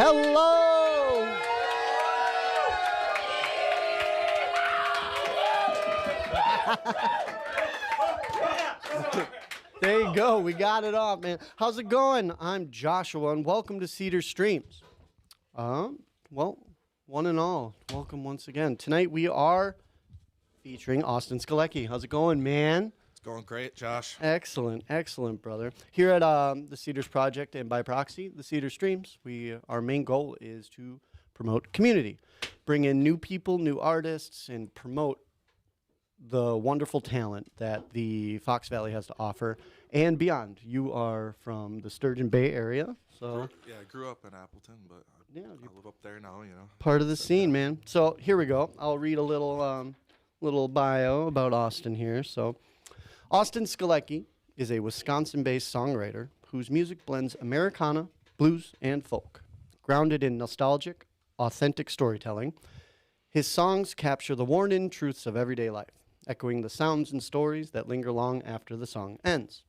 Hello! There you go. We got it off, man. How's it going? I'm Joshua, and welcome to Cedar Streams. Well, one and all, welcome once again. Tonight we are featuring Austin Skalecki. How's it going, man? It's going great, Josh. Excellent, excellent, brother. Here at the Cedars Project and by proxy, the Cedar Streams, our main goal is to promote community, bring in new people, new artists, and promote the wonderful talent that the Fox Valley has to offer and beyond. You are from the Sturgeon Bay area, so yeah, I grew up in Appleton, but I live up there now. Part of the scene, man. So here we go. I'll read a little bio about Austin here. So, Austin Skalecki is a Wisconsin-based songwriter whose music blends Americana, blues, and folk, grounded in nostalgic, authentic storytelling. His songs capture the worn-in truths of everyday life, echoing the sounds and stories that linger long after the song ends.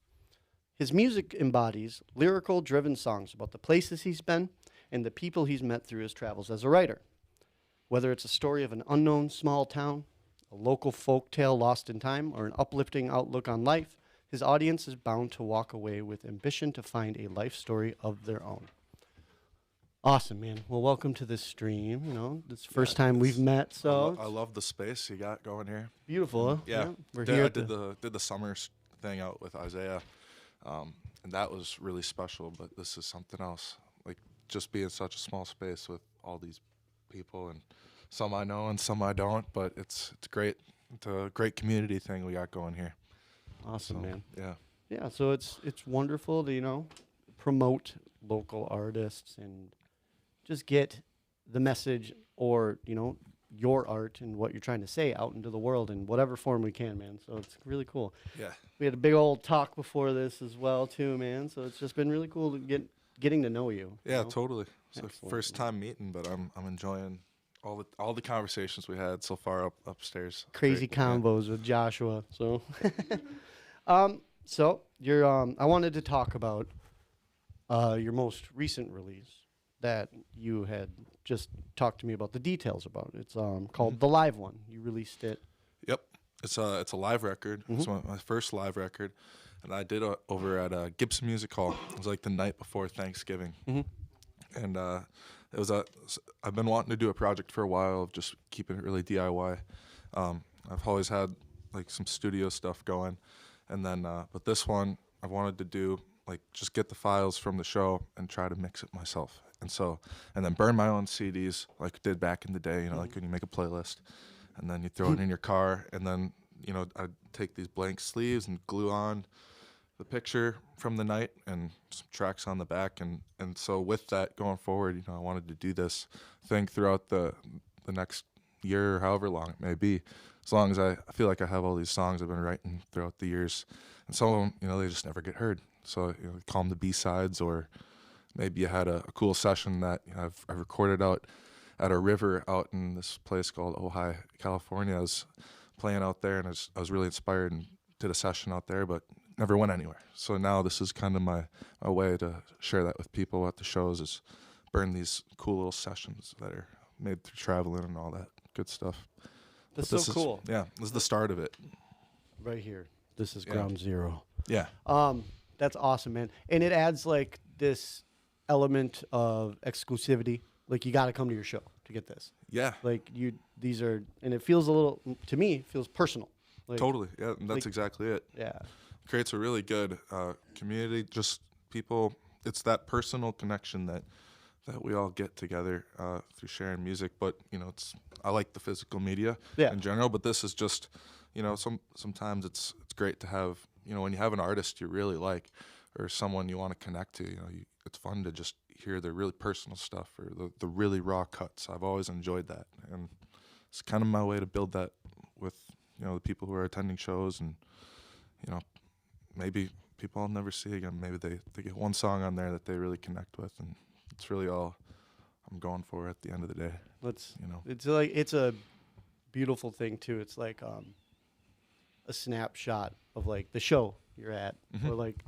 His music embodies lyrical, driven songs about the places he's been and the people he's met through his travels as a writer. Whether it's a story of an unknown small town, a local folk tale lost in time, or an uplifting outlook on life, his audience is bound to walk away with ambition to find a life story of their own. Awesome, man. Well, welcome to this stream. This is the first time we've met, so I love the space you got going here. Beautiful, huh? Yeah, we're here. I did the summer thing out with Isaiah, and that was really special. But this is something else. Like just being such a small space with all these people, and some I know and some I don't. But it's great. It's a great community thing we got going here. Awesome, man. Yeah. So it's wonderful to promote local artists and just get the message or, your art and what you're trying to say out into the world in whatever form we can, man. So it's really cool. Yeah. We had a big old talk before this as well, too, man. So it's just been really cool to getting to know you. Yeah, totally. It's the Excellent. first time meeting, but I'm enjoying all the conversations we had so far upstairs. Crazy Great, combos with Joshua. So, so you're. I wanted to talk about your most recent release that you had just talked to me about the details about. It's called The Live One. You released it. Yep, it's a live record. It's my first live record, and I did it over at Gibson Music Hall. It was like the night before Thanksgiving, and it was I've been wanting to do a project for a while of just keeping it really DIY. I've always had like some studio stuff going, and then but this one I wanted to do like just get the files from the show and try to mix it myself. And then burn my own CDs like I did back in the day, like when you make a playlist and then you throw it in your car, and then, I'd take these blank sleeves and glue on the picture from the night and some tracks on the back. And so with that going forward, I wanted to do this thing throughout the next year or however long it may be, as long as I feel like I have all these songs I've been writing throughout the years. And some of them, they just never get heard. So, call them the B-sides, or maybe you had a cool session that I've recorded out at a river out in this place called Ojai, California. I was playing out there, and I was really inspired and did a session out there, but never went anywhere. So now this is kind of my way to share that with people at the shows, is burn these cool little sessions that are made through traveling and all that good stuff. That's so cool. Yeah, this is the start of it. Right here. This is ground zero. Yeah. That's awesome, man. And it adds like this element of exclusivity. Like you got to come to your show to get this. Yeah. Like these are, and it feels a little, to me, it feels personal. Like, totally. Yeah, that's exactly it. Yeah. Creates a really good community, just people. It's that personal connection that we all get together through sharing music. But, I like the physical media in general, but this is just, sometimes it's great to have, when you have an artist you really like or someone you want to connect to, it's fun to just hear their really personal stuff or the really raw cuts. I've always enjoyed that, and it's kind of my way to build that with the people who are attending shows, and maybe people I'll never see again. Maybe they get one song on there that they really connect with, and it's really all I'm going for at the end of the day. It's a beautiful thing too. It's like a snapshot of like the show you're at, or like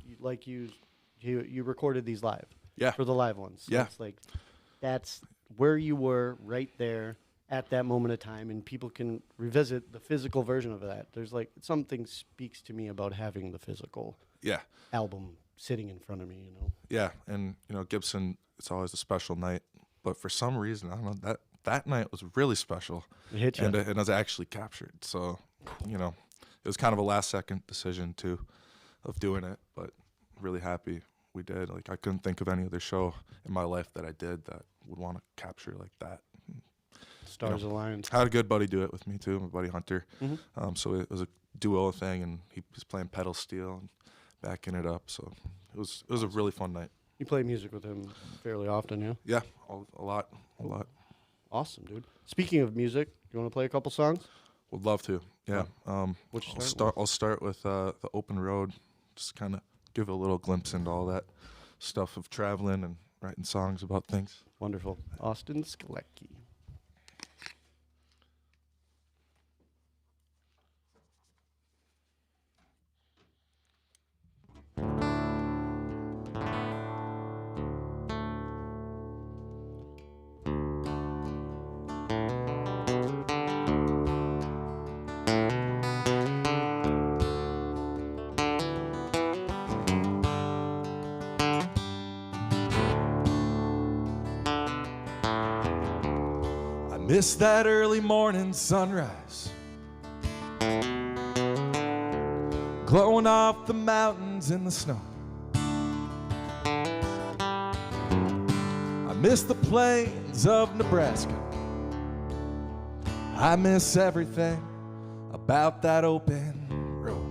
you recorded these live. Yeah. For the live ones. So yeah. It's like that's where you were right there at that moment of time, and people can revisit the physical version of that. There's like something speaks to me about having the physical Yeah, album sitting in front of me, you know. yeah, and Gibson, it's always a special night, but for some reason I don't know that night was really special, It hit you. and it was actually captured. So it was kind of a last second decision of doing it, but really happy we did. Like I couldn't think of any other show in my life that I did that would want to capture like that. Stars aligned. I had a good buddy do it with me too, my buddy Hunter. Mm-hmm. So it was a duo thing, and he was playing pedal steel and backing it up. So it was a really fun night. You play music with him fairly often, yeah? Yeah, a lot. Awesome, dude. Speaking of music, you want to play a couple songs? Would love to. Yeah. Which I'll start with the Open Road. Just kind of give a little glimpse into all that stuff of traveling and writing songs about things. Wonderful. Austin Skalecki. Miss that early morning sunrise, glowing off the mountains in the snow. I miss the plains of Nebraska. I miss everything about that open road.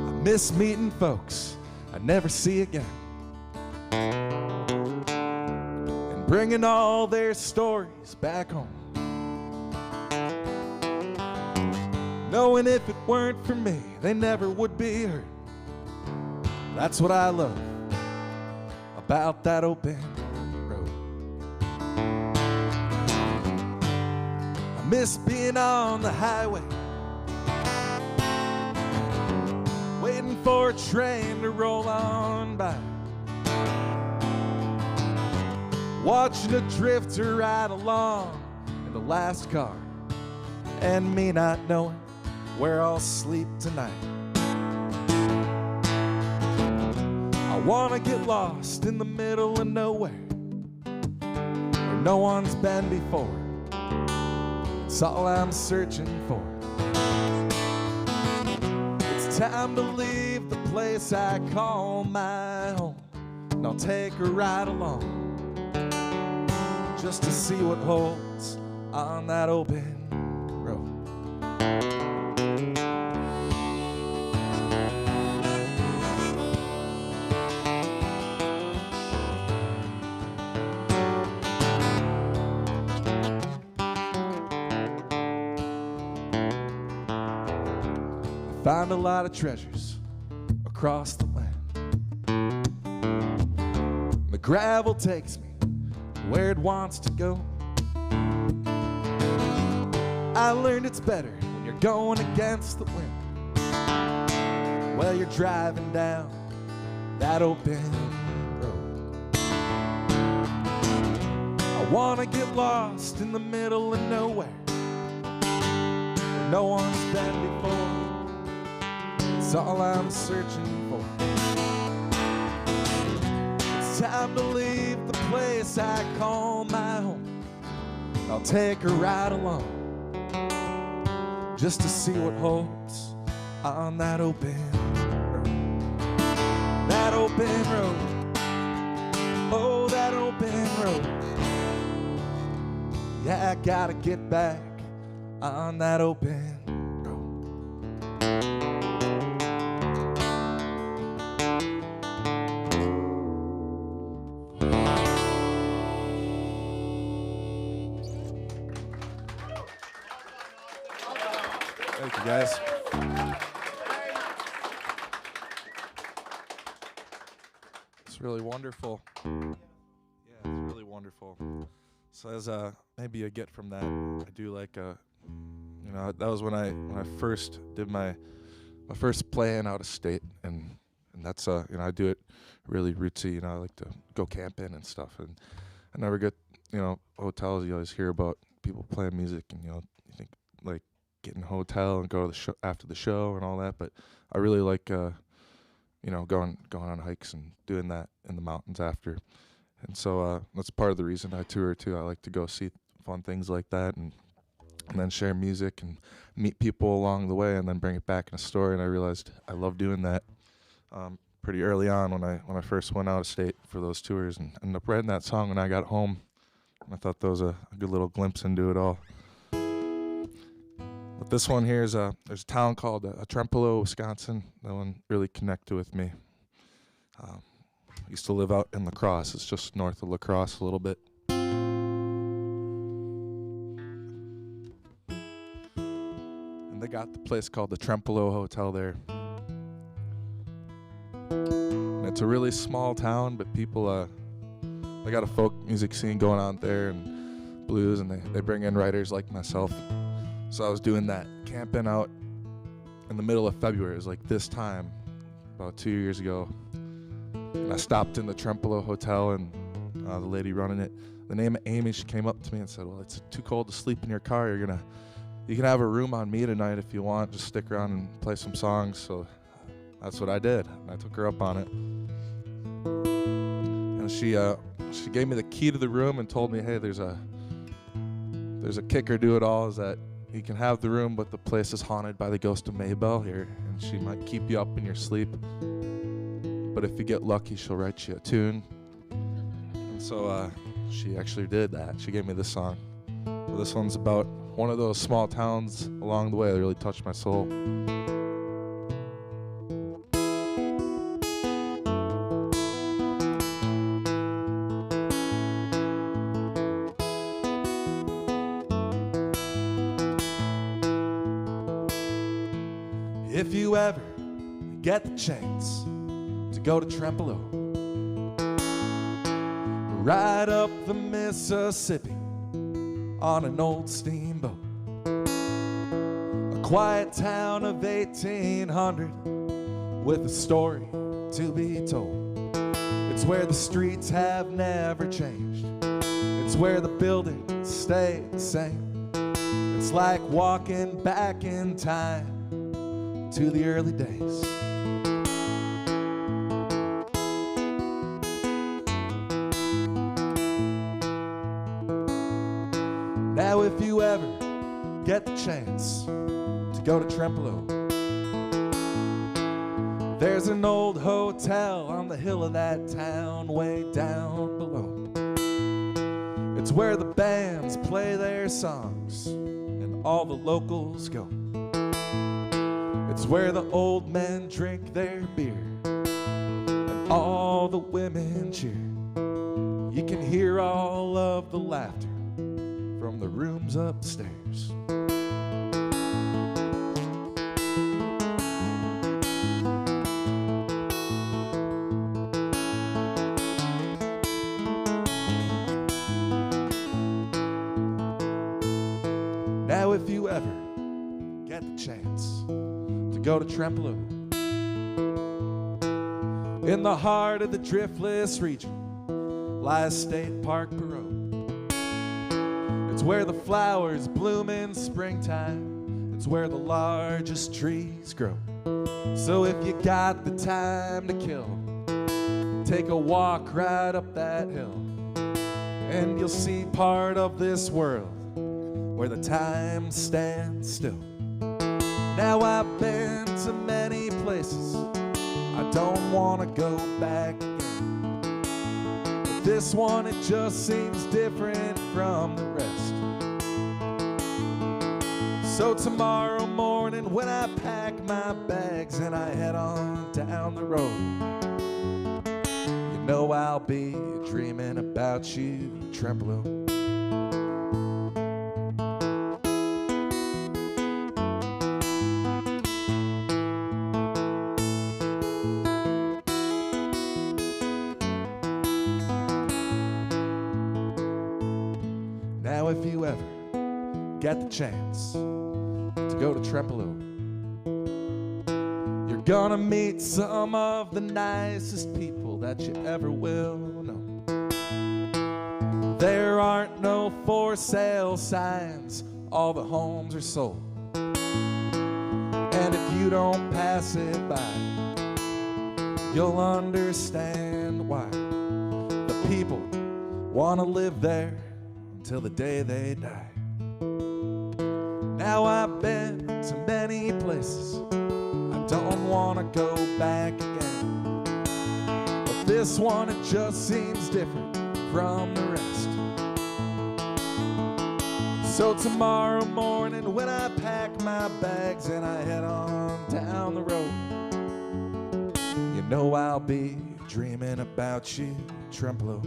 I miss meeting folks I'd never see again, and bringing all their stories back home. Knowing if it weren't for me, they never would be heard. That's what I love about that open road. I miss being on the highway, waiting for a train to roll on by, watching a drifter ride along in the last car, and me not knowing where I'll sleep tonight. I wanna get lost in the middle of nowhere, where no one's been before. It's all I'm searching for. It's time to leave the place I call my home, and I'll take a ride along, just to see what holds on that open road. Found a lot of treasures across the land. The gravel takes me where it wants to go. I learned it's better when you're going against the wind, while you're driving down that open road. I wanna get lost in the middle of nowhere, where no one's been before. It's all I'm searching for. It's time to leave the place I call my home. I'll take a ride along, just to see what holds on that open road. That open road. Oh, that open road. Yeah, I gotta get back on that open road. Thank you, guys. It's really wonderful. Yeah, it's really wonderful. So as maybe a get from that, I do like that was when I first did my first playing out of state, and And that's I do it really rootsy. I like to go camping and stuff, and I never get hotels. You always hear about people playing music, and you think like getting a hotel and go to the show after the show and all that. But I really like going on hikes and doing that in the mountains after. And so that's part of the reason I tour too. I like to go see fun things like that, and then share music and meet people along the way, and then bring it back in a story. And I realized I love doing that pretty early on when I first went out of state for those tours, and ended up writing that song when I got home. And I thought that was a good little glimpse into it all. But this one here is there's a town called Trempealeau, Wisconsin. That one really connected with me. I used to live out in La Crosse. It's just north of La Crosse a little bit. And they got the place called the Trempealeau Hotel there. And it's a really small town, but people, they got a folk music scene going on there and blues, and they bring in writers like myself. So I was doing that, camping out in the middle of February. It was like this time, about 2 years ago. And I stopped in the Trempealeau Hotel, and the lady running it, the name of Amy, she came up to me and said, well, it's too cold to sleep in your car. You can have a room on me tonight if you want. Just stick around and play some songs. So that's what I did. And I took her up on it. And she gave me the key to the room and told me, hey, there's a kicker to it all, is that you can have the room, but the place is haunted by the ghost of Maybelle here, and she might keep you up in your sleep. But if you get lucky, she'll write you a tune. And so she actually did that. She gave me this song. So this one's about one of those small towns along the way that really touched my soul. If you ever get the chance to go to Trempealeau, ride up the Mississippi on an old steamboat, a quiet town of 1800 with a story to be told. It's where the streets have never changed. It's where the buildings stay the same. It's like walking back in time to the early days. Now if you ever get the chance to go to Trempealeau, there's an old hotel on the hill of that town way down below. It's where the bands play their songs and all the locals go. It's where the old men drink their beer and all the women cheer. You can hear all of the laughter from the rooms upstairs. Now if you ever get the chance to go to Trempealeau, in the heart of the driftless region lies State Park Perot. It's where the flowers bloom in springtime. It's where the largest trees grow. So if you got the time to kill, take a walk right up that hill, and you'll see part of this world where the time stands still. Now I've been to many places, I don't want to go back again. But this one, it just seems different from the rest. So tomorrow morning when I pack my bags and I head on down the road, you know I'll be dreaming about you, Trempealeau. Now if you ever get the chance to go to Trempealeau, you're gonna meet some of the nicest people that you ever will know. There aren't no for sale signs, all the homes are sold. And if you don't pass it by, you'll understand why the people want to live there until the day they die. Now I've been to many places, I don't want to go back again, but this one, it just seems different from the rest. So tomorrow morning when I pack my bags and I head on down the road, you know I'll be dreaming about you, Tremolo.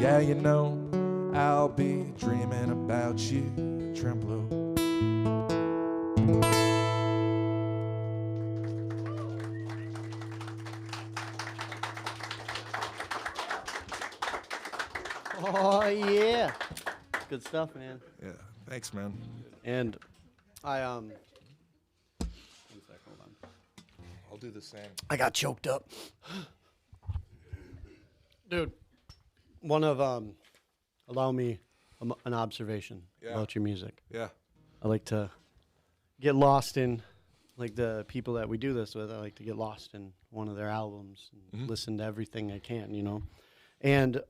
Yeah, you know I'll be dreaming about you, Tremolo. Oh yeah, good stuff, man. Yeah, thanks, man. And I one sec, hold on. I'll do the same. I got choked up, dude. One of allow me an observation about your music. Yeah. I like to get lost in, like the people that we do this with. I like to get lost in one of their albums and listen to everything I can, you know. And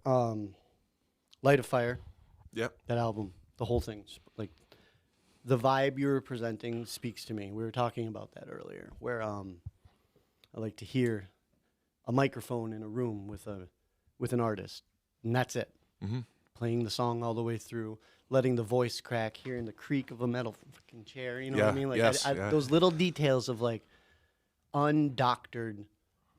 Light a Fire. Yep. That album, the whole thing, like the vibe you were presenting speaks to me. We were talking about that earlier, where I like to hear a microphone in a room with an artist, and that's it. Mm-hmm. Playing the song all the way through, letting the voice crack, hearing the creak of a metal fucking chair. You know what I mean? Like those little details of like undoctored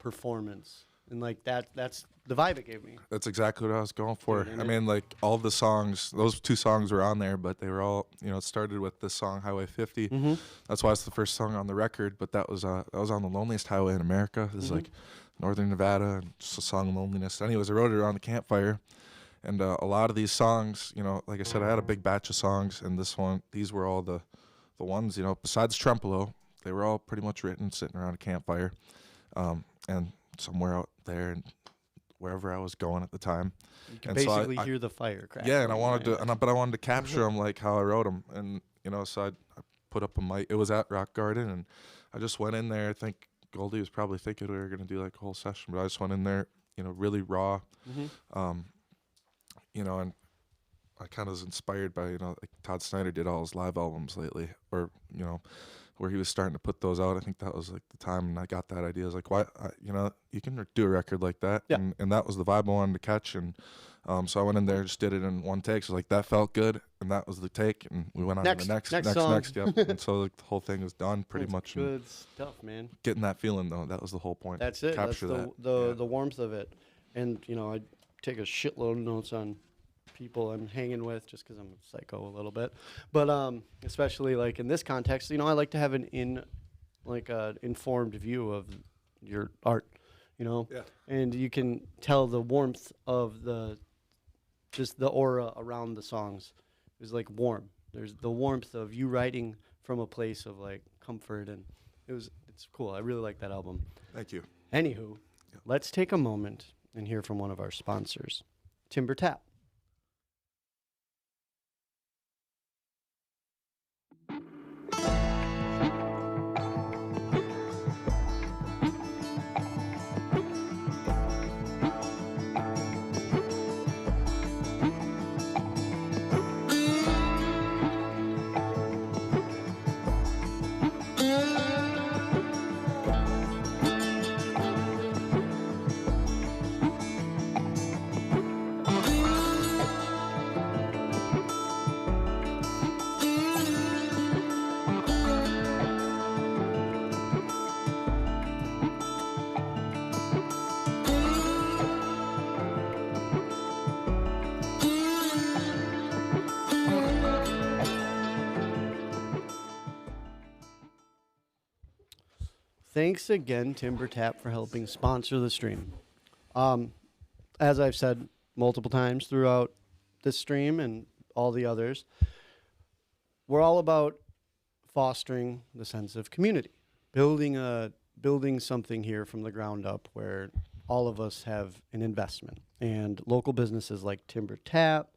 performance, and like that's the vibe it gave me. That's exactly what I was going for. Dude, I mean, like all the songs, those two songs were on there, but they were all, you know, it started with this song Highway 50. Mm-hmm. That's why it's the first song on the record. But that was on the loneliest highway in America. This is like northern Nevada, and just a song Loneliness. Anyways, I wrote it around the campfire, and a lot of these songs, you know, like I said, I had a big batch of songs, and these were all the ones, you know, besides Tremolo, they were all pretty much written sitting around a campfire, and somewhere out there and wherever I was going at the time. You can and basically so hear the fire crack. Yeah, and I wanted to, but I wanted to capture them like how I wrote them, and you know, so I put up a mic. It was at Rock Garden, and I just went in there. I think Goldie was probably thinking we were gonna do like a whole session, but I just went in there, you know, really raw, you know, and I kind of was inspired by, you know, like Todd Snyder did all his live albums lately, or you know, where he was starting to put those out. I think that was like the time, and I got that idea. I was like, why, you know, you can do a record like that, and that was the vibe I wanted to catch, and so I went in there, just did it in one take. So like that felt good, and that was the take, and we went on to the next song. Yep. And so like, the whole thing was done pretty much. Good stuff, man. Getting that feeling though, that was the whole point. That's it. Capture That's the warmth of it, and you know, I take a shitload of notes on people I'm hanging with just because I'm a psycho a little bit, but especially like in this context, you know, I like to have an informed view of your art, you know, and you can tell the warmth of just the aura around the songs is like warm. There's the warmth of you writing from a place of like comfort, and it's cool. I really like that album. Thank you. Anywho, let's take a moment and hear from one of our sponsors, Timber Tap. Thanks again, Timber Tap, for helping sponsor the stream. As I've said multiple times throughout this stream and all the others, we're all about fostering the sense of community. building something here from the ground up where all of us have an investment, and local businesses like Timber Tap,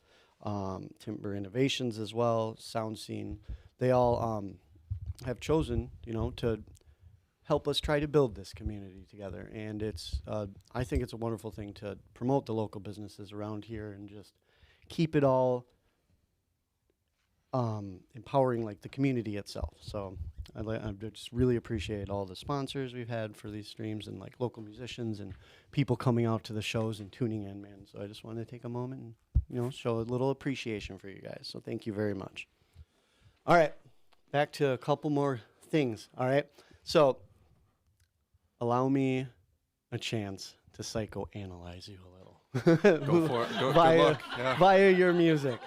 Timber Innovations as well, Sound Scene, they all have chosen, to help us try to build this community together. And I think it's a wonderful thing to promote the local businesses around here and just keep it all empowering like the community itself. So I just really appreciate all the sponsors we've had for these streams and like local musicians and people coming out to the shows and tuning in, man. So I just wanted to take a moment and, show a little appreciation for you guys. So thank you very much. All right, back to a couple more things. All right, so allow me a chance to psychoanalyze you a little. Go for it. Good luck. Yeah. Via your music.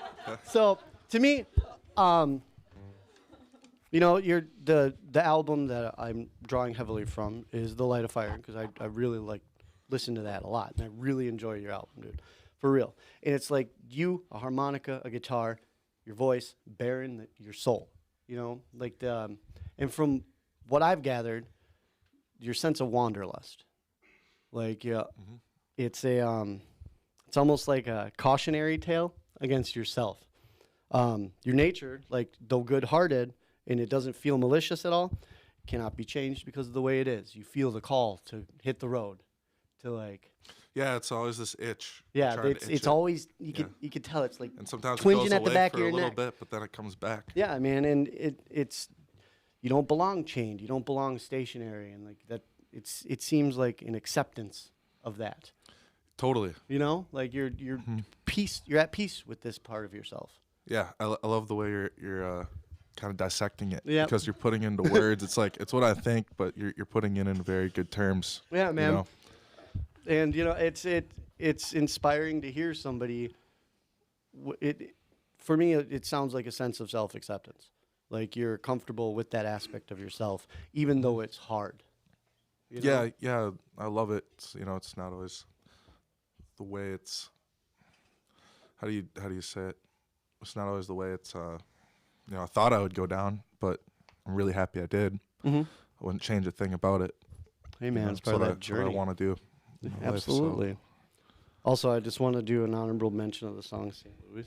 So to me, you're the album that I'm drawing heavily from is The Light of Fire, because I really listen to that a lot, and I really enjoy your album, dude, for real. And it's like you, a harmonica, a guitar, your voice, bearing your soul, and from what I've gathered, your sense of wanderlust, it's it's almost like a cautionary tale against yourself. Your nature, though good-hearted, and it doesn't feel malicious at all, cannot be changed because of the way it is. You feel the call to hit the road, to Yeah, it's always this itch. Yeah, it's always you could tell it's and sometimes twinging it goes at the away back for of your a little neck. bit, but then it comes back. Yeah, man, and it's you don't belong chained, you don't belong stationary, and that. It seems like an acceptance of that. Totally. You're peace. You're at peace with this part of yourself. Yeah, I love the way you're kind of dissecting it. Yep. Because you're putting into words. It's like it's what I think, but you're putting it in very good terms. Yeah, man. And it's inspiring to hear somebody. For me, it sounds like a sense of self-acceptance. Like you're comfortable with that aspect of yourself, even though it's hard. Yeah, I love it. It's not always the way it's. How do you say it? It's not always the way it's. I thought I would go down, but I'm really happy I did. Mm-hmm. I wouldn't change a thing about it. Hey man, it's part of that journey. What I want to do. Absolutely. Life, so. Also, I just want to do an honorable mention of the song "St. Louis."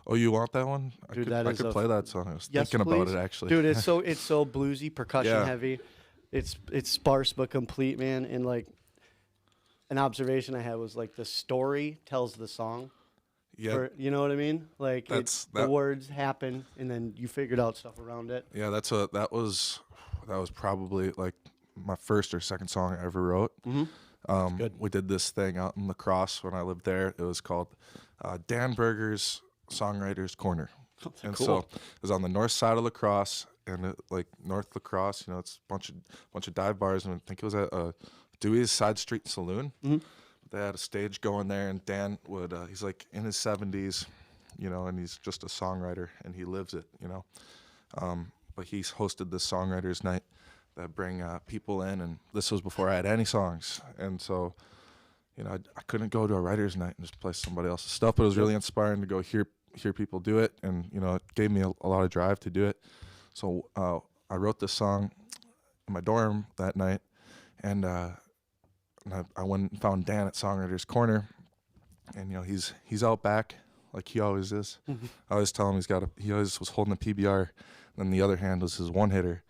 Oh, you want that one? Dude, I could play that song. I was yes, thinking please. about it actually. Dude, it's so bluesy, percussion heavy. It's sparse but complete, man. And an observation I had was the story tells the song. Yeah. You know what I mean? The words happen, and then you figured out stuff around it. Yeah, that was probably my first or second song I ever wrote. Mm-hmm. Good. We did this thing out in La Crosse when I lived there. It was called Dan Berger's Songwriters Corner. And cool. So it was on the north side of La Crosse, and North La Crosse, it's a bunch of dive bars, and I think it was at Dewey's Side Street Saloon. Mm-hmm. They had a stage going there, and Dan would he's in his 70s, and he's just a songwriter, and he lives it, but he's hosted this songwriters night that bring people in, and this was before I had any songs, and so I couldn't go to a writers night and just play somebody else's stuff, but it was really inspiring to go hear people do it, and it gave me a lot of drive to do it. So I wrote this song in my dorm that night, and I went and found Dan at Songwriters Corner, and he's out back like he always is. Mm-hmm. I always tell him he always was holding a PBR, and then the other hand was his one hitter.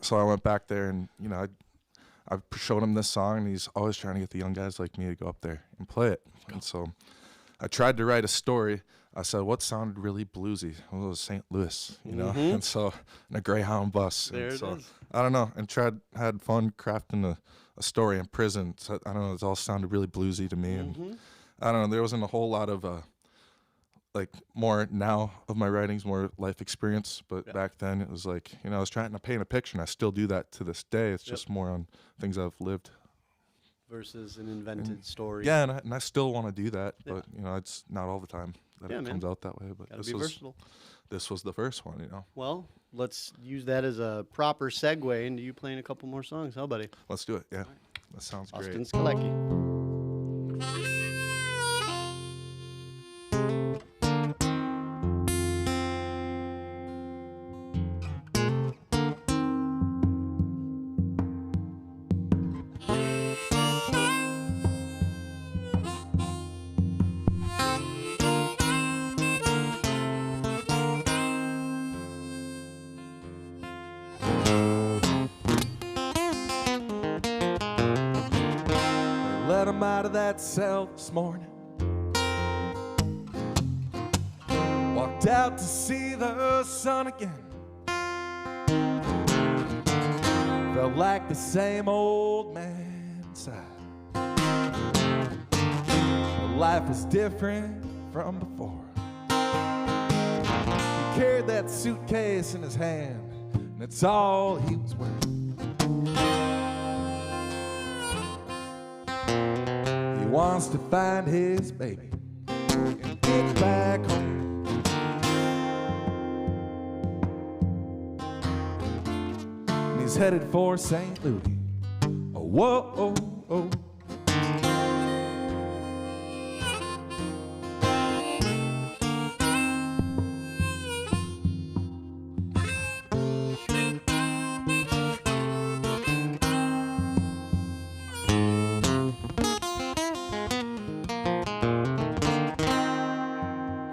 So I went back there, and I showed him this song, and he's always trying to get the young guys like me to go up there and play it. And so I tried to write a story. I said, what sounded really bluesy? Well, it was St. Louis, Mm-hmm. And so, in a Greyhound bus. There and so, it is. I don't know, and had fun crafting a story in prison. So, I don't know, it all sounded really bluesy to me. Mm-hmm. And I don't know, there wasn't a whole lot of, more now of my writings, more life experience. But back then, it was I was trying to paint a picture, and I still do that to this day. It's just more on things I've lived. Versus an invented story. Yeah, and I still want to do that, but it's not all the time that it comes out that way. But Gotta be versatile. This was the first one, Well, let's use that as a proper segue into you playing a couple more songs. How, buddy? Let's do it. Yeah, that sounds great. Austin Skalecki. come out of that cell this morning, walked out to see the sun again. Felt like the same old man inside. But life was different from before. He carried that suitcase in his hand, and it's all he was worth. He wants to find his baby and get back home. And he's headed for St. Louis. Oh, whoa, oh, oh.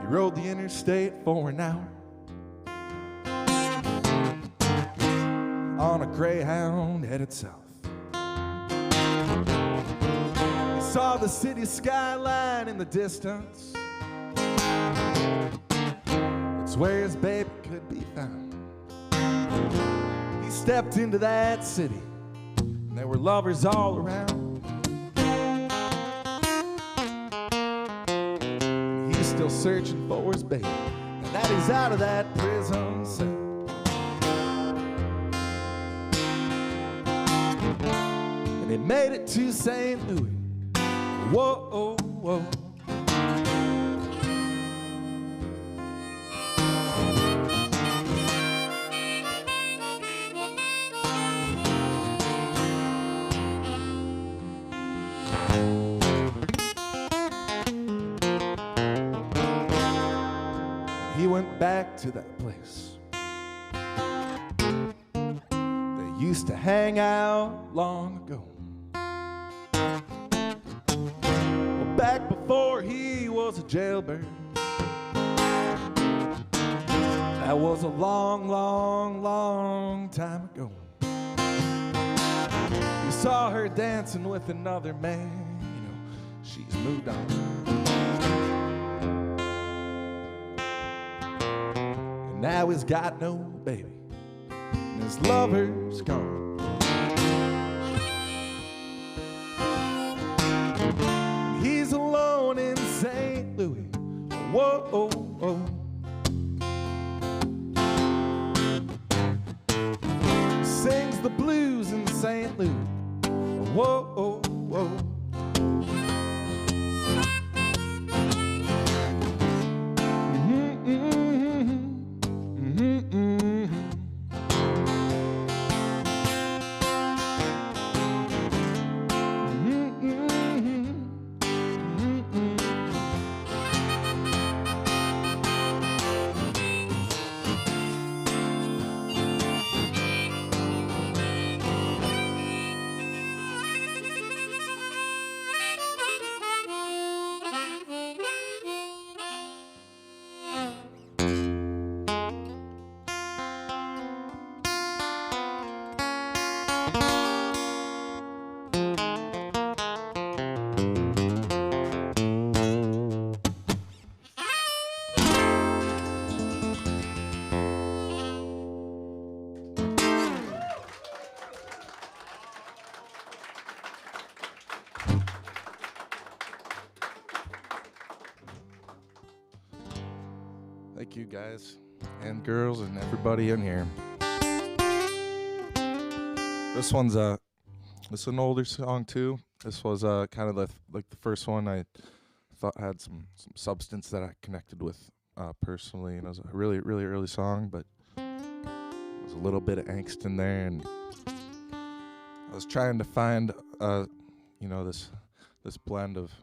Rode the interstate for an hour on a Greyhound headed south. He saw the city skyline in the distance. It's where his baby could be found. He stepped into that city, and there were lovers all around. Still searching for his baby, and that he's out of that prison cell. And he made it to St. Louis. Whoa, oh, whoa. He went back to that place they used to hang out long ago. Well, back before he was a jailbird. That was a long, long, long time ago. He saw her dancing with another man. You know, she's moved on. Now he's got no baby, and his lover's gone. He's alone in St. Louis. Whoa, oh, oh. Sings the blues in St. Louis. Whoa, oh, whoa. Thank you guys and girls and everybody in here. This one's it's an older song too. This was kind of the first one I thought had some substance that I connected with personally, and it was a really early song, but there's a little bit of angst in there, and I was trying to find this blend of,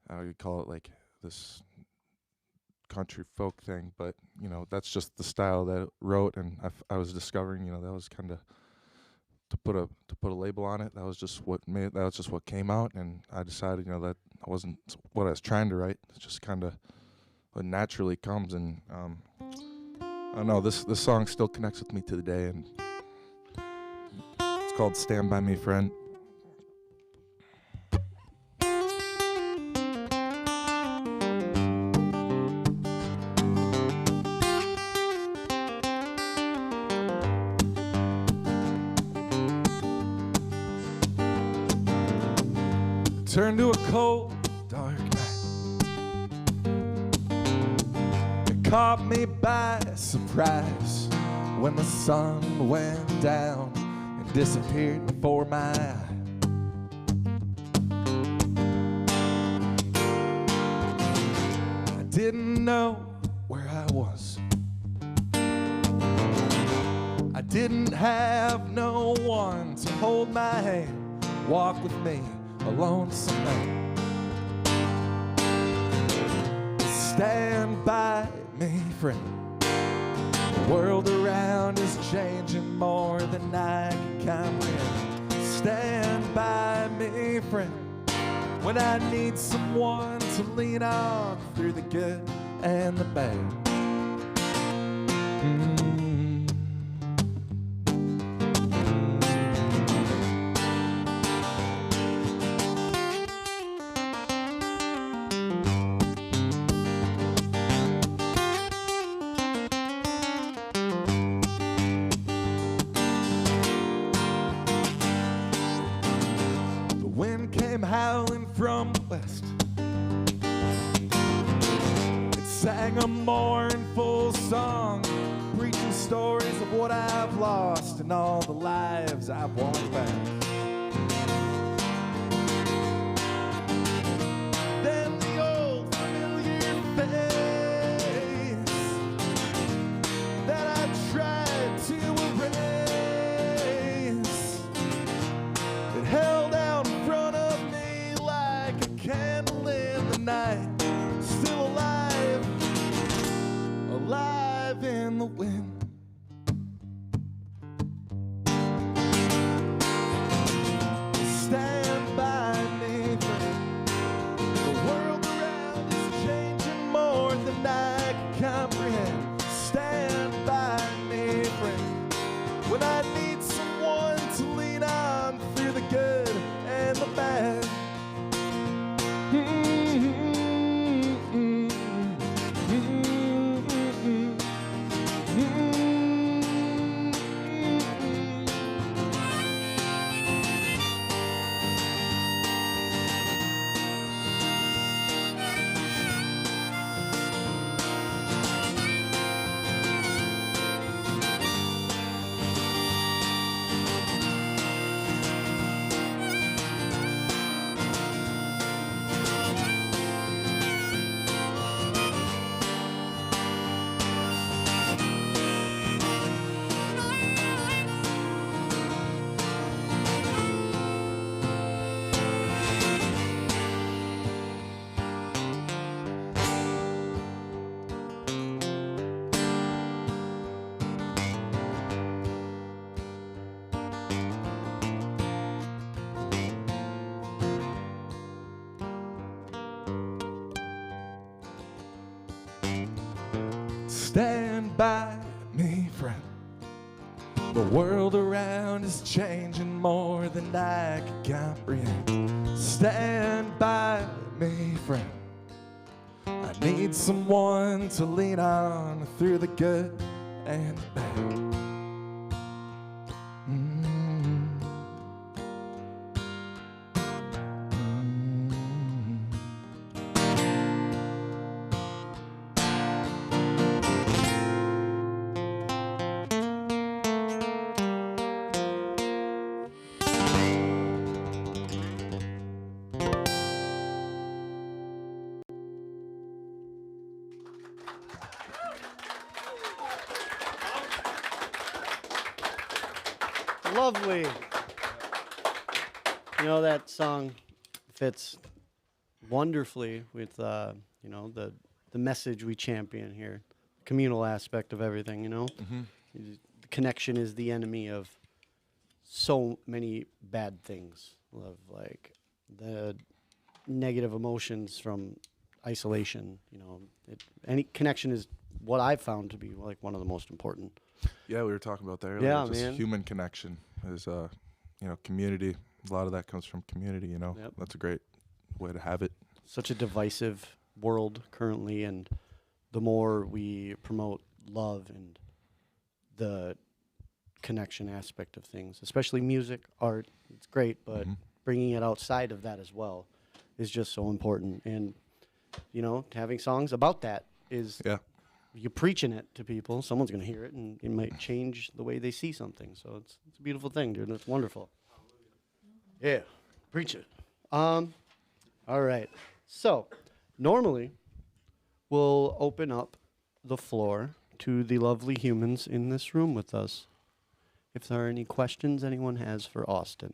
how you call it, like this country folk thing, but that's just the style that it wrote, and I was discovering that was kind of to put a label on it. That was just what came out, and I decided that wasn't what I was trying to write. It's just kind of what naturally comes, and I don't know, this song still connects with me to the day, and it's called "Stand By Me, Friend." turned to a cold, dark night. It caught me by surprise when the sun went down and disappeared before my eyes. I didn't know where I was. I didn't have no one to hold my hand, walk with me a lonesome night. Stand by me, friend. The world around is changing more than I can comprehend. Stand by me, friend, when I need someone to lean on through the good and the bad. The wind came howling from the west. It sang a mournful song, preaching stories of what I've lost and all the lives I've won back. Then the old familiar face that I tried to erase, it held out in front of me like a candle in the night, still alive, alive in the wind. Stand by me, friend. The world around is changing more than I can comprehend. Stand by me, friend, when I need someone to lean on through the good and the bad. Stand by me, friend. The world around is changing more than I can comprehend. Stand by me, friend. I need someone to lean on through the good and the bad. Lovely. You know, that song fits wonderfully with the message we champion here, communal aspect of everything. You know, the connection is the enemy of so many bad things, of like the negative emotions from isolation. You know, any connection is what I've found to be like one of the most important. Yeah, we were talking about that earlier. Yeah, just man. Human connection is, community. A lot of that comes from community. Yep. That's a great way to have it. Such a divisive world currently, and the more we promote love and the connection aspect of things, especially music, art, it's great, but bringing it outside of that as well, is just so important. And, you know, having songs about that is you're preaching it to people. Someone's going to hear it, and it might change the way they see something. So it's a beautiful thing, dude. It's wonderful. Yeah, preach it. All right. So normally we'll open up the floor to the lovely humans in this room with us. If there are any questions anyone has for Austin.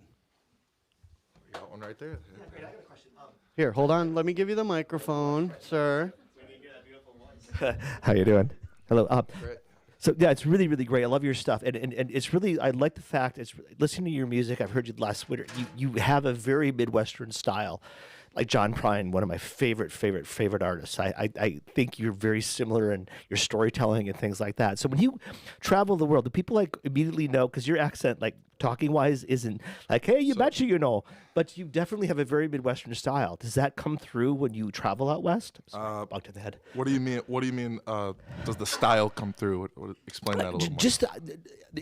You got one right there. Here, hold on. Let me give you the microphone, sir. How you doing? Hello. Great. So yeah, it's really, really great. I love your stuff, and it's really. I like the fact it's listening to your music. I've heard you last winter. You have a very Midwestern style, like John Prine, one of my favorite artists. I think you're very similar in your storytelling and things like that. So when you travel the world, do people like immediately know, because your accent, like talking wise, isn't like, hey, you betcha you know, but you definitely have a very Midwestern style. Does that come through when you travel out west? Sorry, bumped to the head. What do you mean? What do you mean? Does the style come through? Explain that a little more. Just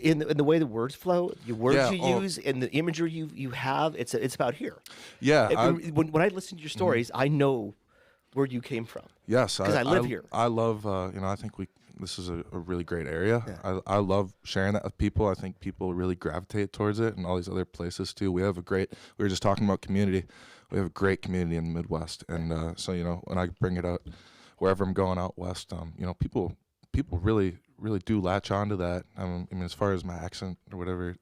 in the way the words flow, your words you oh. use, and the imagery you have. It's about here. Yeah. When I listen to your stories, I know where you came from. Yes, because I live here. I love. I think this is a really great area. Yeah. I love sharing that with people. I think people really gravitate towards it, and all these other places too. We were just talking about community. We have a great community in the Midwest, and so when I bring it out wherever I'm going out west, people really do latch onto that. I mean, as far as my accent or whatever.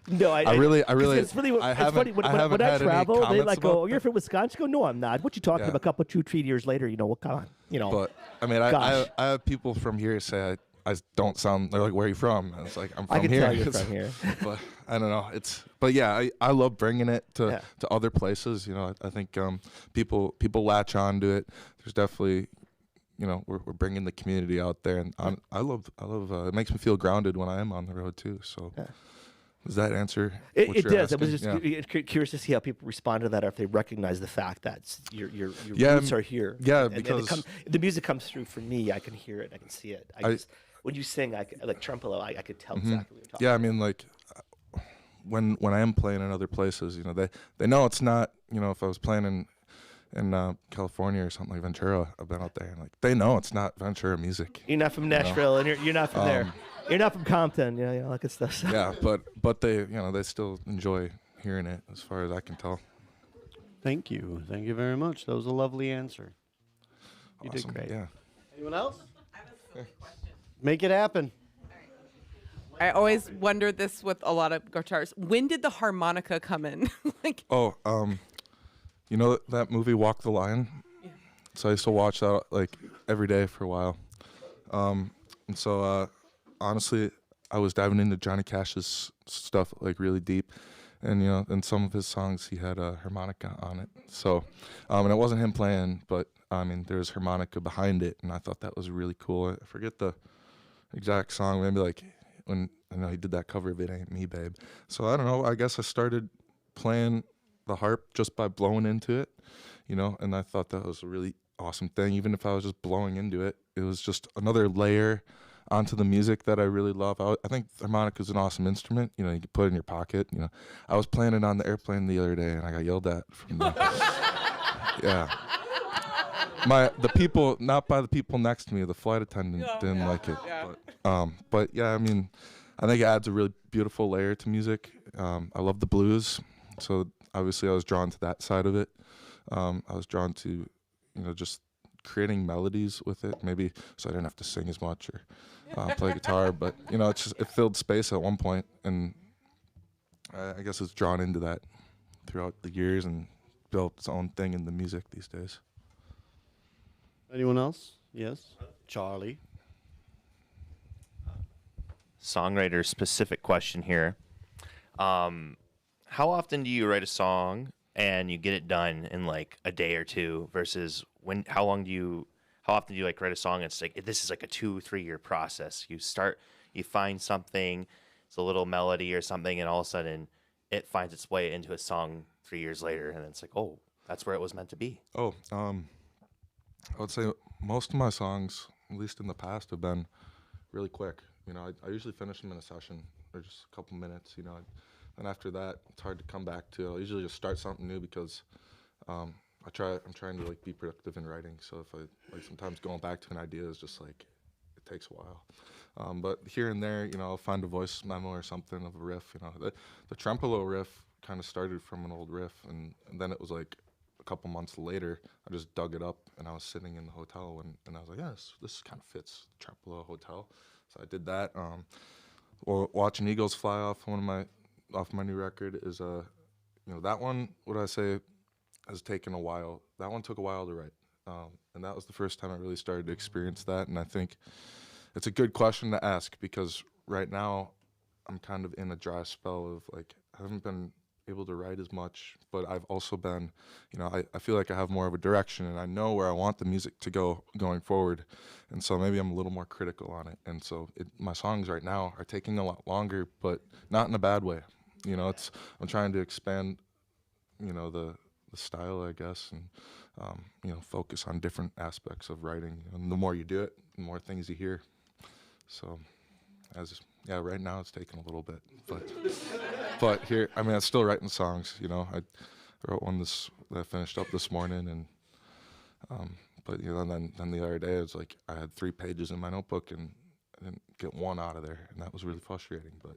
No, I really. It's really. It's funny when I travel, they like go, "Oh, you're from Wisconsin." I go, "No, I'm not." What you talking about? A couple, 2-3 years later, what kind of, But I mean, I have people from here say I don't sound. They're like, "Where are you from?" And it's like, "I'm from I can here." tell you're from here. But I don't know. But yeah, I love bringing it to other places. I think people latch on to it. There's definitely. We're bringing the community out there, and I love. It makes me feel grounded when I am on the road too. So, does that answer? It does. Asking? I was just curious to see how people respond to that, or if they recognize the fact that your roots are here. Yeah, and because the music comes through for me. I can hear it. I can see it. When you sing, like Tremolo, I could tell exactly what you're talking. Yeah, I mean, like when I am playing in other places, they know it's not. If I was playing in California or something like Ventura, I've been out there, and like they know it's not Ventura music. You're not from Nashville, and you're not from there. You're not from Compton, all that good stuff. Yeah, but they they still enjoy hearing it, as far as I can tell. Thank you very much. That was a lovely answer. You Awesome. did great. Yeah. Anyone else? I have a silly question. Make it happen. I always wondered this with a lot of guitars. When did the harmonica come in? You know that movie Walk the Line? Yeah. So I used to watch that like every day for a while. And so honestly, I was diving into Johnny Cash's stuff like really deep. And in some of his songs he had a harmonica on it. So and it wasn't him playing, but I mean there's harmonica behind it, and I thought that was really cool. I forget the exact song, maybe like when he did that cover of It Ain't Me Babe. So I don't know, I guess I started playing the harp just by blowing into it, and I thought that was a really awesome thing. Even if I was just blowing into it, it was just another layer onto the music that I really love. I think harmonica is an awesome instrument. You can put it in your pocket. I was playing it on the airplane the other day, and I got yelled at from the people, not by the people next to me. The flight attendant didn't like it. Yeah. But yeah, I mean, I think it adds a really beautiful layer to music. I love the blues, so obviously I was drawn to that side of it. I was drawn to, just creating melodies with it, maybe so I didn't have to sing as much or play guitar. But it filled space at one point, and I guess it's drawn into that throughout the years and built its own thing in the music these days. Anyone else? Yes, Charlie. Songwriter specific question here. How often do you write a song and you get it done in like a day or two versus how often do you like write a song and it's like this is like a 2-3 year process? You find something, it's a little melody or something, and all of a sudden it finds its way into a song 3 years later, and it's like, oh, that's where it was meant to be. I would say most of my songs, at least in the past, have been really quick. I usually finish them in a session or just a couple minutes, and after that, it's hard to come back to. I usually just start something new because I'm trying to like be productive in writing. So if I like sometimes going back to an idea is just like it takes a while. But here and there, I'll find a voice memo or something of a riff. The tremolo riff kind of started from an old riff, and then it was like a couple months later, I just dug it up, and I was sitting in the hotel, and I was like, yeah, this kind of fits tremolo hotel. So I did that. Watching Eagles Fly off my new record is that one. What I say has taken a while. That one took a while to write, and that was the first time I really started to experience that. And I think it's a good question to ask because right now I'm kind of in a dry spell of like I haven't been able to write as much, but I've also been, I feel like I have more of a direction and I know where I want the music to go going forward. And so maybe I'm a little more critical on it. And so my songs right now are taking a lot longer, but not in a bad way. I'm trying to expand, the style, I guess, and, focus on different aspects of writing. And the more you do it, the more things you hear. So right now it's taking a little bit, but here, I'm still writing songs. I wrote one that I finished up this morning, and but then the other day it was like I had 3 pages in my notebook and I didn't get one out of there, and that was really frustrating. But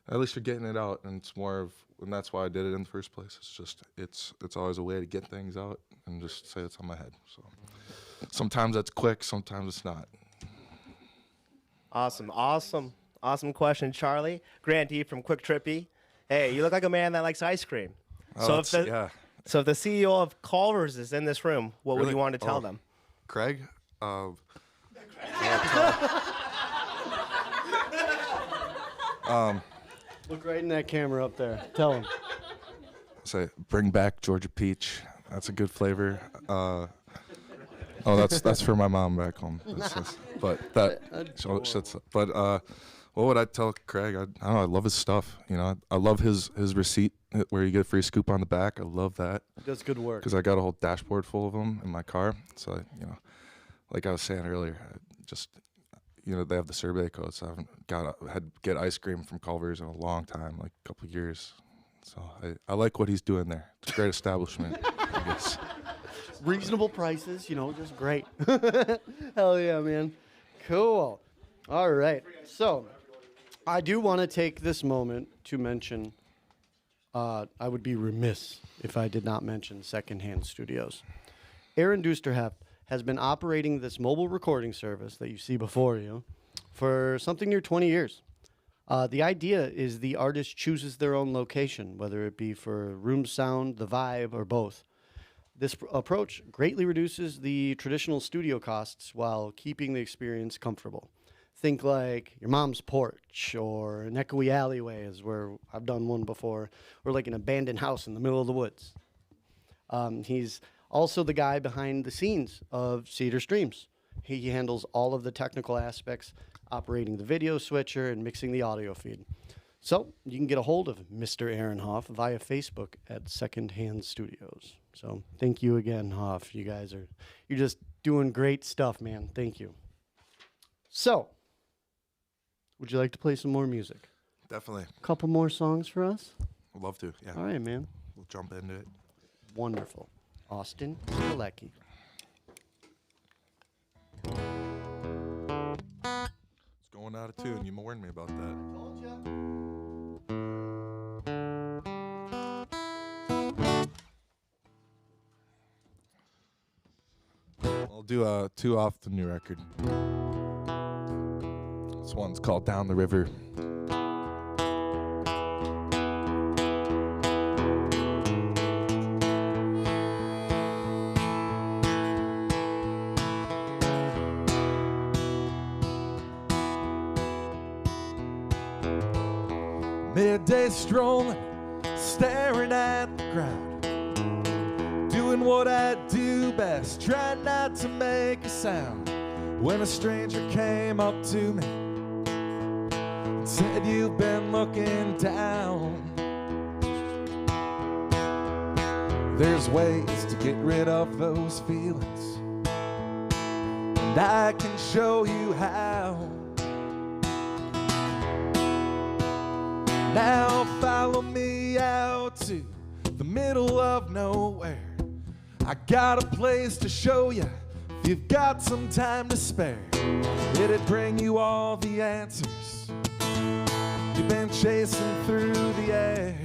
at least you're getting it out, and it's more of, and that's why I did it in the first place. It's just it's always a way to get things out and just say it's on my head. So sometimes that's quick, sometimes it's not. Awesome question, Charlie. Grant D from Quick Trippy. Hey, you look like a man that likes ice cream. Oh, So if the CEO of Culver's is in this room, what would Really? you want to tell Oh. them? Craig, Look right in that camera up there. Tell him. say bring back Georgia peach. That's a good flavor. That's for my mom back home. What would I tell Craig? I don't know. I love his stuff. I love his receipt where you get a free scoop on the back. I love that Does good work. because I got a whole dashboard full of them in my car. So like I was saying earlier, they have the survey code, so I haven't had to get ice cream from Culver's in a long time, like a couple of years. So I like what he's doing there. It's a great establishment, I guess. Reasonable prices, just great. Hell yeah, man. Cool. All right. So I do want to take this moment to mention, I would be remiss if I did not mention Secondhand Studios. Aaron Dusterheft has been operating this mobile recording service that you see before you for something near 20 years. The idea is the artist chooses their own location, whether it be for room sound, the vibe, or both. This approach greatly reduces the traditional studio costs while keeping the experience comfortable. Think like your mom's porch or an echoey alleyway is where I've done one before, or like an abandoned house in the middle of the woods. He's also the guy behind the scenes of Cedar Streams. He handles all of the technical aspects, operating the video switcher and mixing the audio feed. So you can get a hold of Mr. Aaron Hoff via Facebook at Secondhand Studios. So thank you again, Hoff. You're just doing great stuff, man. Thank you. So, would you like to play some more music? Definitely. A couple more songs for us? Would love to. Yeah. All right, man. We'll jump into it. Wonderful. Austin Skalecki. It's going out of tune. You warned me about that. I'll do 2 off the new record. This one's called Down the River. Midday strolling, staring at the ground, doing what I do best, trying not to make a sound, when a stranger came up to me and said, "You've been looking down." There's ways to get rid of those feelings, and I can show you how. Now follow me out to the middle of nowhere. I got a place to show you if you've got some time to spare. It'd bring you all the answers you've been chasing through the air.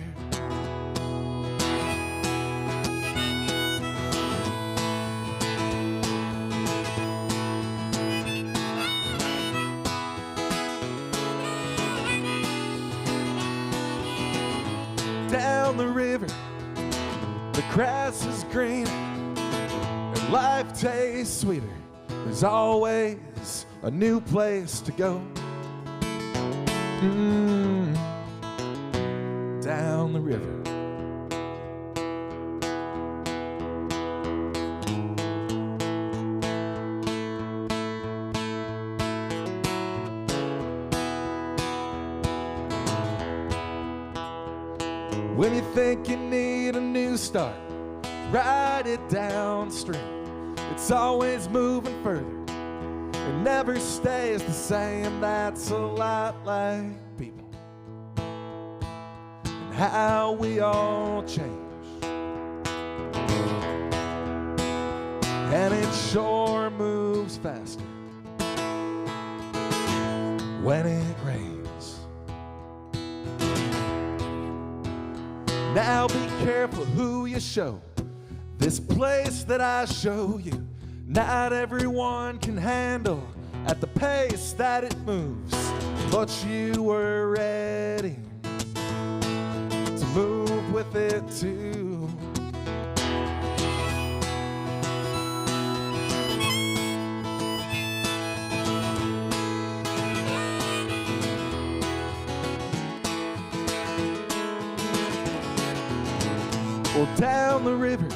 Down the river, the grass is green, and life tastes sweeter. There's always a new place to go. Down the river. When you think you need a new start, ride it downstream. It's always moving further. It never stays the same. That's a lot like people and how we all change. And it sure moves faster when it rains. Now be careful who you show. This place that I show you, not everyone can handle at the pace that it moves. But you were ready to move with it too. Well, down the river,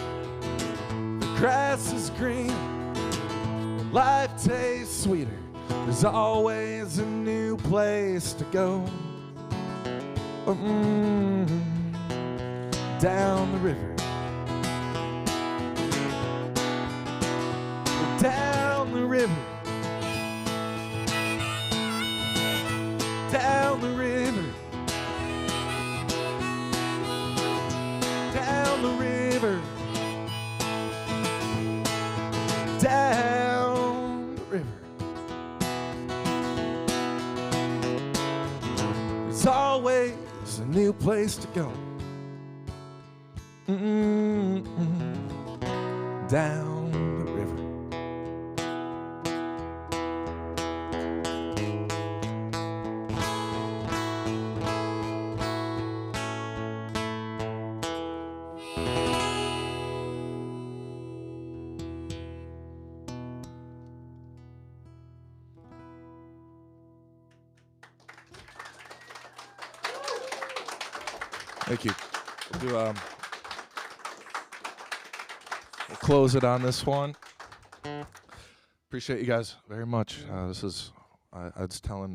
the grass is green, and life tastes sweeter. There's always a new place to go. Down the river. Down the river. Down the river. Down the river. Down the river. There's always a new place to go. Down the river. Thank you. We'll close it on this one. Appreciate you guys very much. I was telling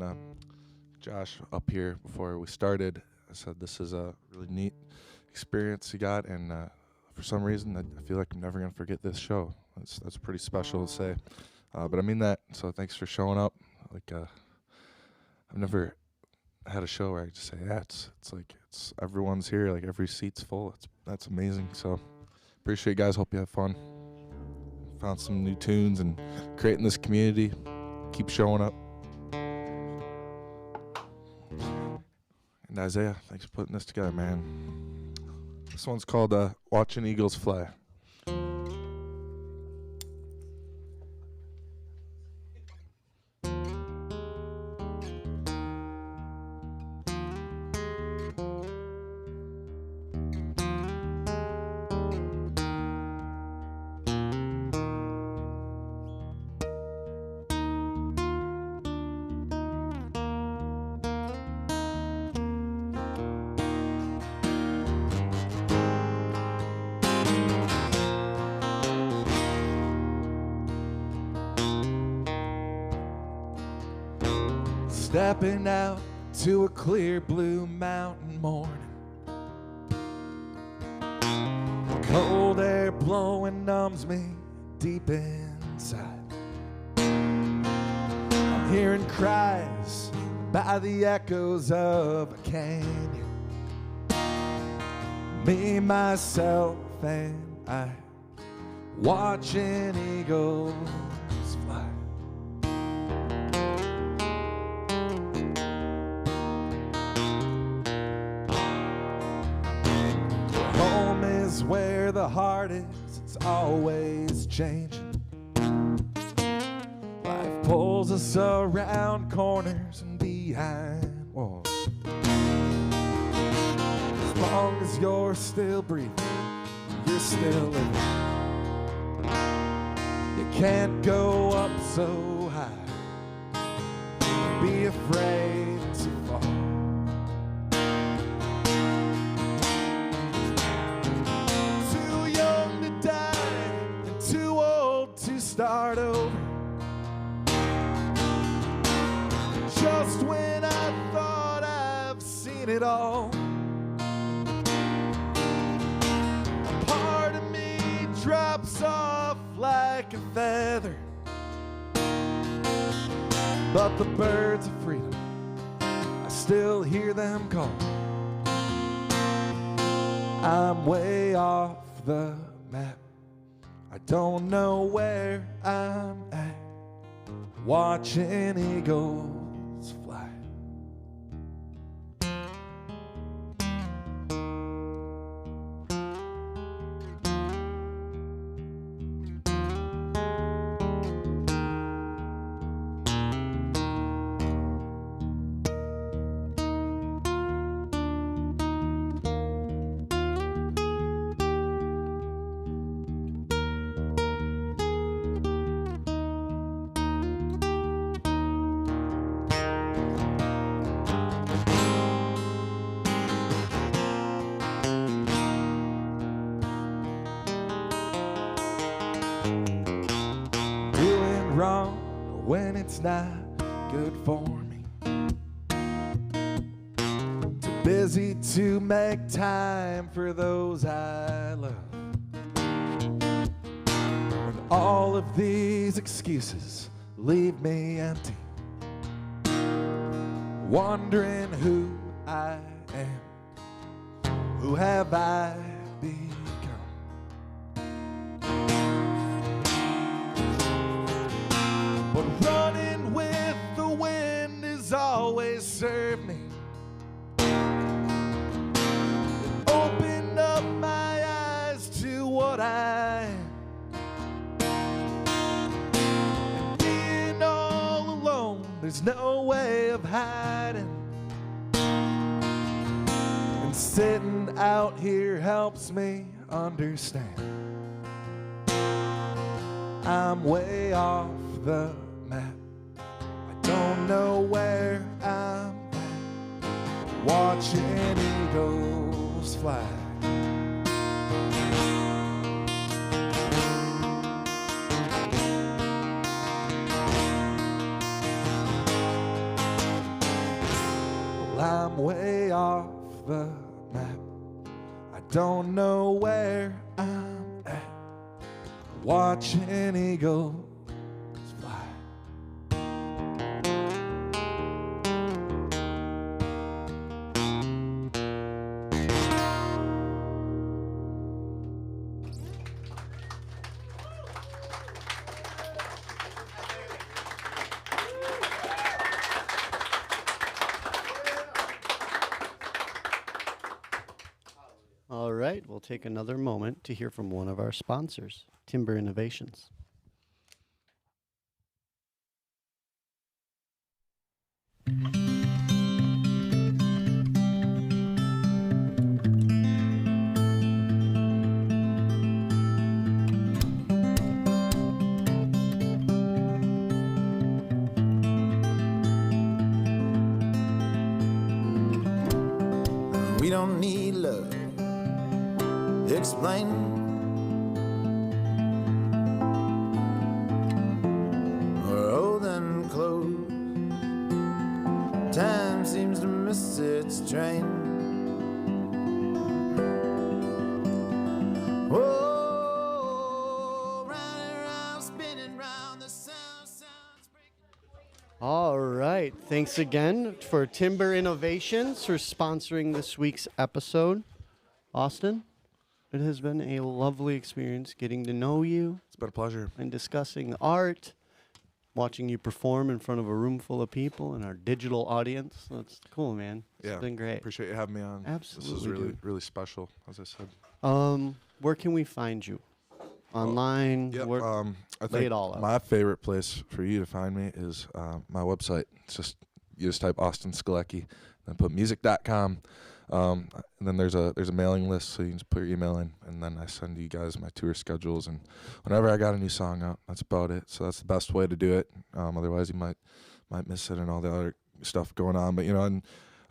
Josh up here before we started, I said this is a really neat experience you got, and for some reason I feel like I'm never going to forget this show. That's pretty special to say. But I mean that, so thanks for showing up. Like I've never had a show where I just say, yeah, it's like it's everyone's here, like every seat's full. That's amazing. So appreciate you guys. Hope you have fun. Found some new tunes and creating this community. Keep showing up. And Isaiah, thanks for putting this together, man. This one's called Watching Eagles Fly. Stepping out to a clear blue mountain morning, cold air blowing numbs me deep inside. I'm hearing cries by the echoes of a canyon. Me, myself, and I watching eagles fly. Home is where the heart is, it's always changing. Life pulls us around corners and behind walls. As long as you're still breathing, you're still living. You can't go up so high, be afraid to fall. Too young to die and too old to start over. Just when I thought I've seen it all, a part of me drops off like a feather. But the birds of freedom, I still hear them call. I'm way off the map, I don't know where I'm at, watching eagles fly. Doing wrong when it's not good for me. Too busy to make time for those I love. And all of these excuses leave me empty, wondering who I am, who have I become. But running with the wind has always served me. It opened up my eyes to what I am. And being all alone, there's no way of hiding. And sitting out here helps me understand. I'm way off the map, I don't know where I'm at, watching eagles fly. Well, I'm way off the map, I don't know where I'm at, watching eagles fly. All right, we'll take another moment to hear from one of our sponsors, Timber Innovations. We don't need love explaining. We're old and close. Time seems to miss its train. Oh, round and round, spinning round, the sound's breaking. All right, thanks again for Timber Innovations for sponsoring this week's episode. Austin? It has been a lovely experience getting to know you It's been a pleasure. and discussing art, watching you perform in front of a room full of people and our digital audience. That's cool, man. It's been great. Appreciate you having me on. This is Absolutely, really, dude. really special, as I said. Where can we find you? Online? Yep. Where- I lay think it all out. my favorite place for you to find me is my website. It's just you just type Austin Skalecki, then put music.com. And then there's a mailing list, so you can just put your email in, and then I send you guys my tour schedules. And whenever I got a new song out, that's about it. So that's the best way to do it. Otherwise, you might miss it and all the other stuff going on. But and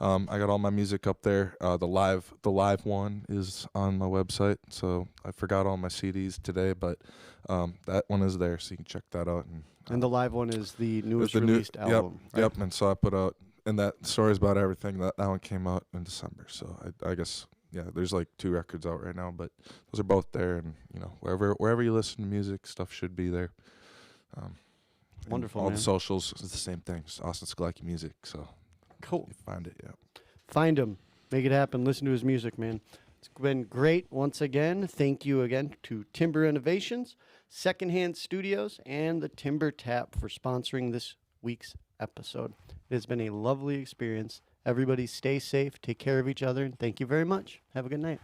I got all my music up there. The live one is on my website. So I forgot all my CDs today, but that one is there, so you can check that out. And the live one is the it's newest the new- released album. right? Yep. And so I put out, and that story's about everything. That one came out in December. So I guess there's like 2 records out right now, but those are both there. And wherever you listen to music, stuff should be there. And Wonderful, All man. the socials is the same thing. Just Austin Skalecki Music. So Cool. you find it. Yeah. Find him. Make it happen. Listen to his music, man. It's been great once again. Thank you again to Timber Innovations, Secondhand Studios, and the Timber Tap for sponsoring this week's episode. It has been a lovely experience. Everybody stay safe, take care of each other, and thank you very much. Have a good night.